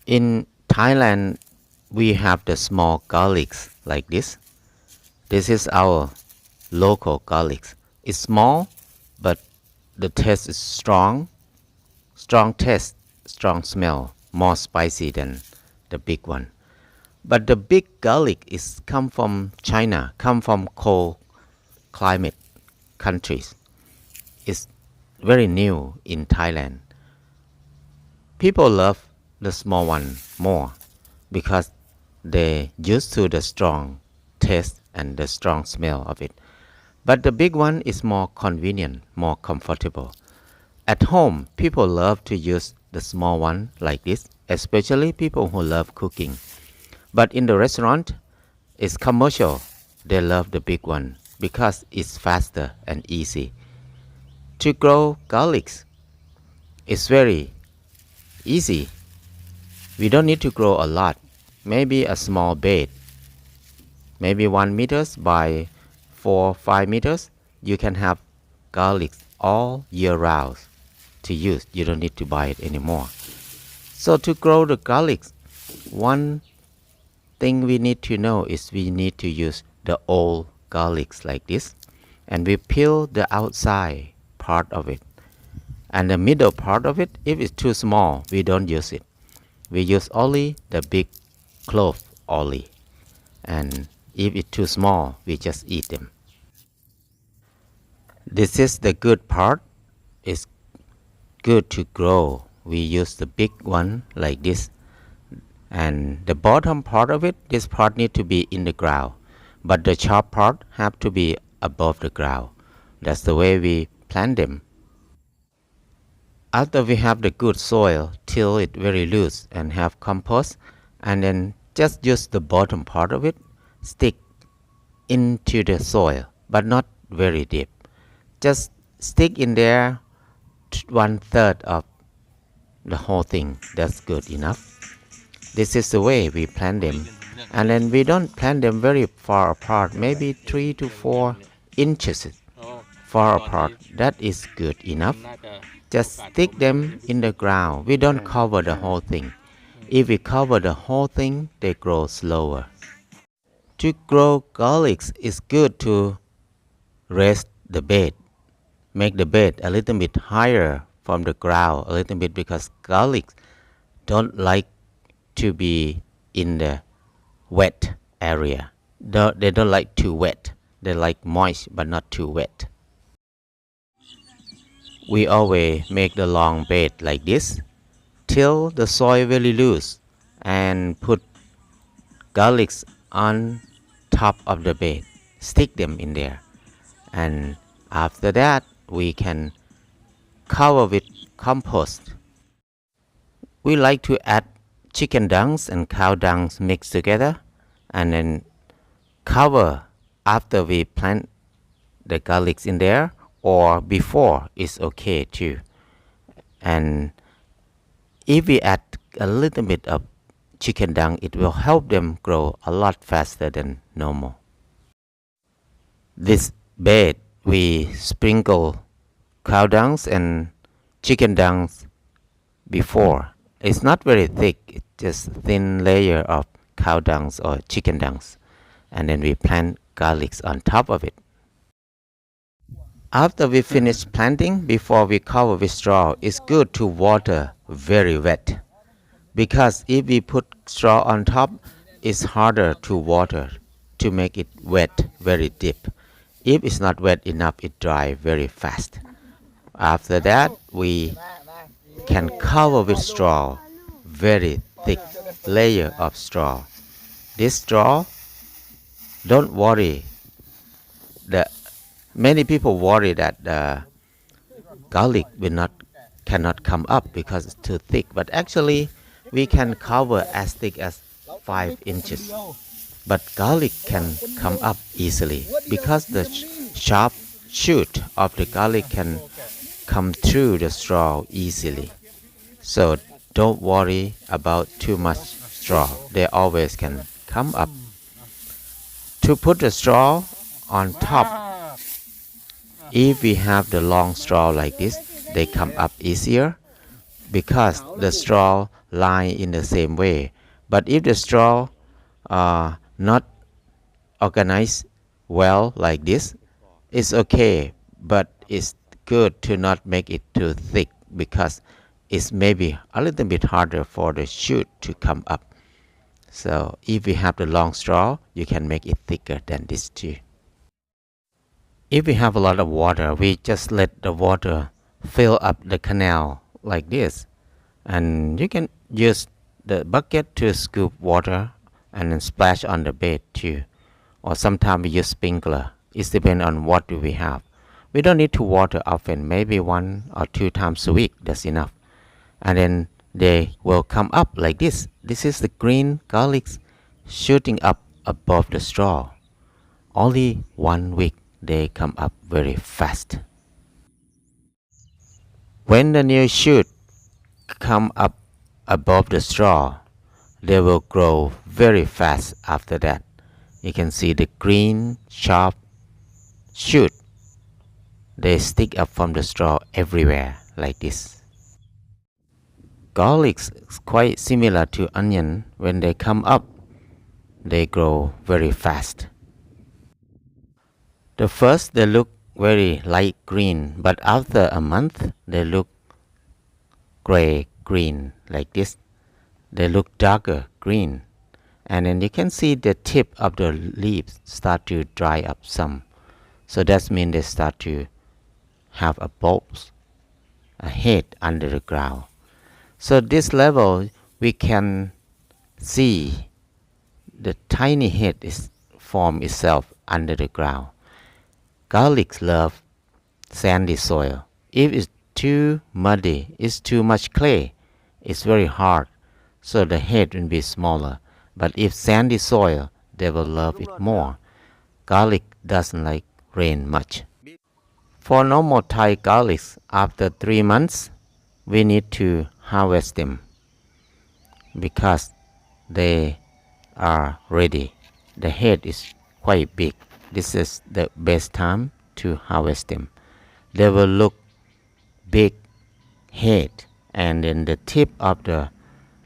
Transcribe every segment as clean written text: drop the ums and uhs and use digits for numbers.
In Thailand, we have the small garlics like this. This is our local garlics. It's small, but the taste is strong. Strong taste, strong smell, more spicy than the big one. But the big garlic is come from China, come from cold climate countries. It's very new in Thailand. People love the small one more because they used to the strong taste and the strong smell of it. But the big one is more convenient, more comfortable. At home, people love to use the small one like this, especially people who love cooking. But in the restaurant, it's commercial. They love the big one because it's faster and easy. To grow garlics is very easy. We don't need to grow a lot. Maybe a small bed, maybe 1 meters by 4-5 meters. You can have garlics all year round to use. You don't need to buy it anymore. So to grow the garlics, one thing we need to know is we need to use the old garlics like this, and we peel the outside part of it, and the middle part of it, if it's too small, we don't use it. We use only the big clove only, and if it's too small, we just eat them. This is the good part. It's good to grow. We use the big one like this, and the bottom part of it, this part need to be in the ground, but the top part have to be above the ground. That's the way we plant them. After we have the good soil, till it very loose and have compost, and then just use the bottom part of it, stick into the soil, but not very deep. Just stick in there 1/3 of the whole thing. That's good enough. This is the way we plant them. And then we don't plant them very far apart, maybe 3 to 4 inches far apart. That is good enough. Just stick them in the ground. We don't cover the whole thing. If we cover the whole thing, they grow slower. To grow garlics, it's good to raise the bed. Make the bed a little bit higher from the ground, a little bit, because garlics don't like to be in the wet area. They don't like too wet. They like moist but not too wet. We always make the long bed like this till the soil very loose, and put garlics on top of the bed. Stick them in there, and after that we can cover with compost. We like to add chicken dungs and cow dungs mixed together, and then cover after we plant the garlics in there, or before is okay too. And if we add a little bit of chicken dung, it will help them grow a lot faster than normal. This bed, we sprinkle cow dungs and chicken dungs before. It's not very thick, it's just a thin layer of cow dungs or chicken dungs, and then we plant garlics on top of it. After we finish planting, before we cover with straw, it's good to water very wet, because if we put straw on top, it's harder to water to make it wet very deep. If it's not wet enough, it dries very fast. After that, we can cover with straw, very thick layer of straw. This straw, don't worry. Many people worry that the garlic cannot come up because it's too thick. But actually, we can cover as thick as 5 inches. But garlic can come up easily because the sharp shoot of the garlic can come through the straw easily. So don't worry about too much straw. They always can come up. To put the straw on top, if we have the long straw like this, they come up easier because the straw line in the same way. But if the straw are not organized well like this, it's okay, but it's good to not make it too thick because it's maybe a little bit harder for the shoot to come up. So if you have the long straw, you can make it thicker than this too. If we have a lot of water, we just let the water fill up the canal like this. And you can use the bucket to scoop water and then splash on the bed too. Or sometimes we use sprinkler. It depends on what do we have. We don't need to water often, maybe 1 or 2 times a week, that's enough. And then they will come up like this. This is the green garlics shooting up above the straw. Only 1 week they come up very fast. When the new shoot come up above the straw, they will grow very fast after that. You can see the green sharp shoot. They stick up from the straw everywhere like this. Garlic is quite similar to onion. When they come up, they grow very fast. The first they look very light green, but after a month they look gray green like this. They look darker green, and then you can see the tip of the leaves start to dry up some. So that means they start to have a bulb, a head under the ground. So this level we can see the tiny head is form itself under the ground. Garlic love sandy soil. If it's too muddy, it's too much clay, it's very hard, so the head will be smaller. But if sandy soil, they will love it more. Garlic doesn't like rain much. For normal Thai garlics, after 3 months, we need to harvest them because they are ready. The head is quite big. This is the best time to harvest them. They will look big head, and then the tip of the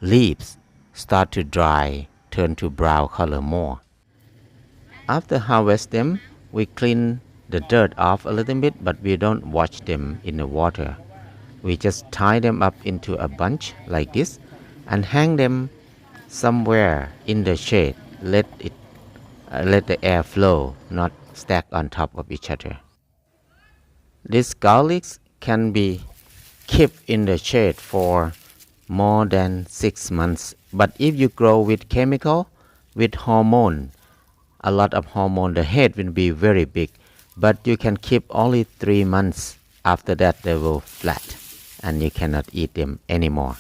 leaves start to dry, turn to brown color more. After harvest them, we clean the dirt off a little bit, but we don't wash them in the water. We just tie them up into a bunch like this and hang them somewhere in the shade. Let the air flow, not stack on top of each other. These garlics can be kept in the shade for more than 6 months. But if you grow with chemical, with hormone, a lot of hormone, the head will be very big. But you can keep only 3 months. After that, they will flat, and you cannot eat them anymore.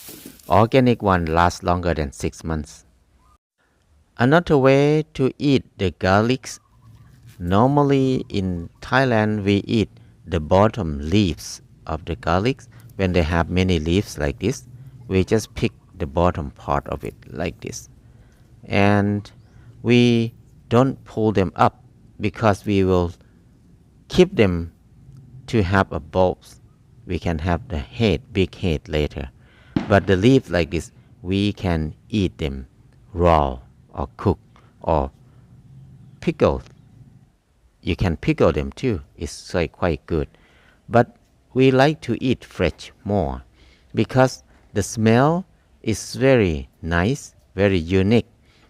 Organic one lasts longer than 6 months. Another way to eat the garlics, normally in Thailand we eat the bottom leaves of the garlics. When they have many leaves like this, we just pick the bottom part of it like this. And we don't pull them up because we will keep them to have a bulb. We can have the head, big head later. But the leaves like this, we can eat them raw or cook or pickled. You can pickle them too. It's quite good. But we like to eat fresh more because the smell is very nice, very unique,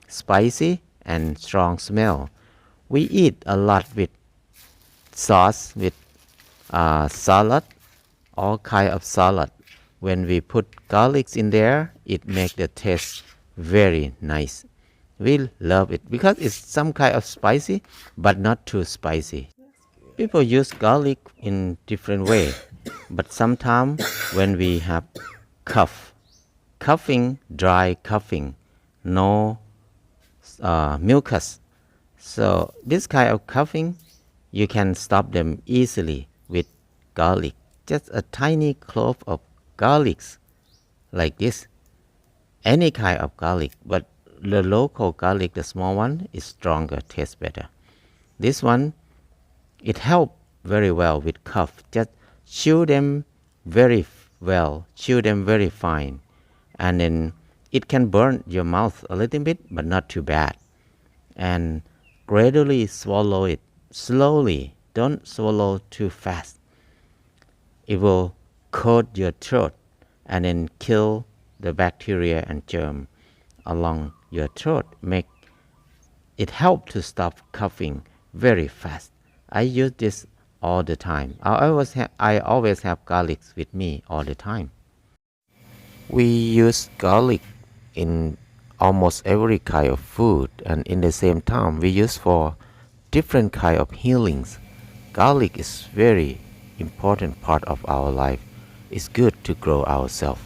spicy and strong smell. We eat a lot with sauce, with salad, all kind of salad. When we put garlics in there, it makes the taste very nice. We love it because it's some kind of spicy, but not too spicy. People use garlic in different way, but sometimes when we have coughing, dry coughing, no mucus. So this kind of coughing, you can stop them easily with garlic. Just a tiny clove of garlics like this. Any kind of garlic, but the local garlic, the small one, is stronger, tastes better. This one, it helps very well with cough. Just chew them very well, chew them very fine, and then It can burn your mouth a little bit, but not too bad. And gradually swallow it slowly. Don't swallow too fast. It will coat your throat and then kill the bacteria and germ along your throat. Make it help to stop coughing very fast. I use this all the time. I always have garlic with me all the time. We use garlic in almost every kind of food, and in the same time we use for different kind of healings. Garlic is very important part of our life. It's good to grow ourselves.